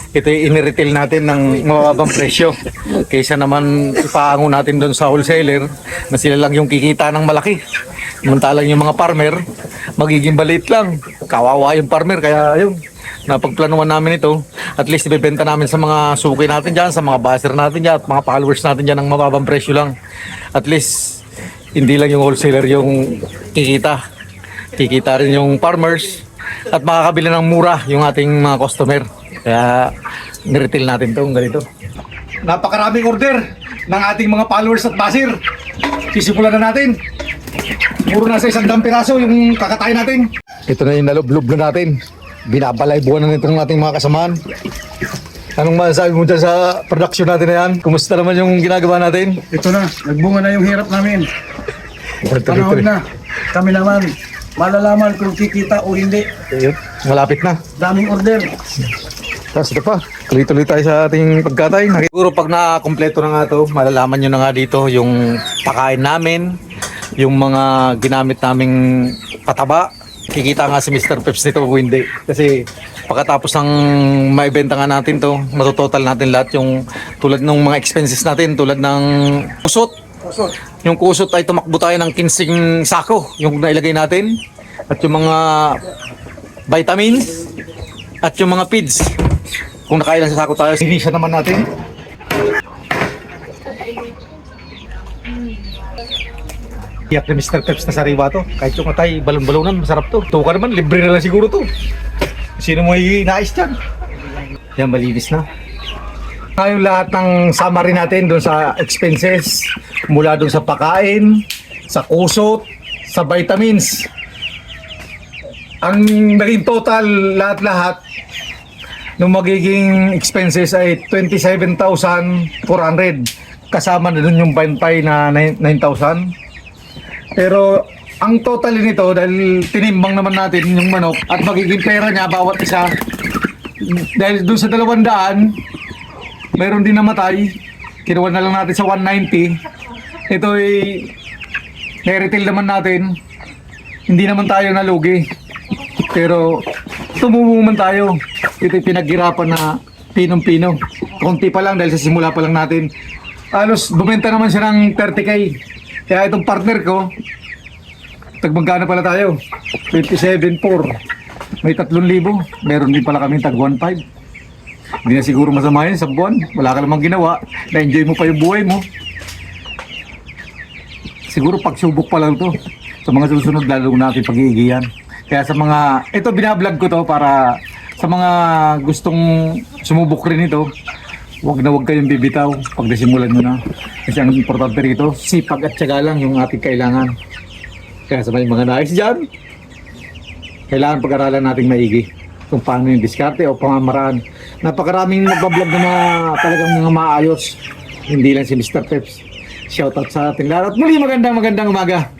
ito yung iniretail natin ng mababang presyo. Kaysa naman ipaango natin doon sa wholesaler na sila lang yung kikita ng malaki. Samantalang yung mga farmer, magiging balit lang. Kawawa yung farmer, kaya yun. Napagplanuhan namin ito. At least ibebenta namin sa mga suki natin dyan, sa mga buzzer natin dyan, at mga followers natin dyan ng mababang presyo lang. At least, hindi lang yung wholesaler yung kikita. Kikita rin yung farmers. At makakabili ng mura yung ating mga customer. Kaya niretail natin itong ganito. Napakaraming order ng ating mga followers at buzzer. Sisimulan na natin. Puro na sa 100 piraso yung kakatay natin. Ito na yung nalublob na natin. Binabalay buwan na nitong ating mga kasamahan. Anong masasabi mo dyan sa production natin na yan? Kumusta naman yung ginagawa natin? Ito na, nagbunga na yung hirap namin. Panahon na. Kami naman, malalaman kung kikita o hindi. Ayun, malapit na. Daming order. Tapos ito pa, tuloy-tuloy tayo sa ating pagkatay. Siguro pag na-kompleto na nga ito, malalaman nyo na nga dito yung pakain namin, yung mga ginamit naming pataba. Kikita nga si Mr. Peps nito o hindi. Kasi pagkatapos ng maibenta nga natin to, matototal natin lahat yung tulad ng mga expenses natin, tulad ng kusot. Yung kusot ay tumakbo tayo ng 15 sako, yung nailagay natin. At yung mga vitamins at yung mga feeds. Kung nakailan sa sako tayo, sinisa naman natin. Iyak ni Mr. Peps na sariwa to. Kahit yung atay, balon-balonan, masarap to. Ito ka naman, libre na lang siguro to. Sino mo i-nais dyan? Yan, malinis na. Ngayon lahat ng summary natin doon sa expenses, mula doon sa pakain, sa kusot, sa vitamins. Ang naging total lahat-lahat nung magiging expenses ay 27,400. Kasama na doon yung bantay na 9,000. Pero ang total nito, dahil tinimbang naman natin yung manok at magiging pera niya bawat isa, dahil doon sa 200, mayroon din namatay, kinuha na lang natin sa 190. Ito ay nai-retail naman natin, hindi naman tayo nalugi, pero tumumungan tayo. Ito ay pinaghirapan na pinong-pino. Konti pa lang dahil sa simula pa lang natin. Halos bumenta naman siya ng 30k. Kaya itong partner ko, tagmagkano pala tayo? 27.4. May 3,000. Meron din pala kami tag 1.5. Hindi na siguro masama yun sa buwan. Wala ka namang ginawa. Na-enjoy mo pa yung buhay mo. Siguro pagsubok pa lang to. Sa mga susunod lalo natin pag-iigihan. Kaya sa mga, ito binablog ko to para sa mga gustong sumubok rin ito. Huwag na huwag kayong bibitaw pag nasimulan mo na. Kasi ang importante rito, sipag at tiyaga lang yung ating kailangan. Kaya sa mga nais dyan, kailangan pag-aralan nating maigi kung paano yung diskarte o pamamaraan. Napakaraming nagbablog na talagang mga maayos. Hindi lang si Mr. Peps. Shoutout sa ating lahat. At muli magandang umaga.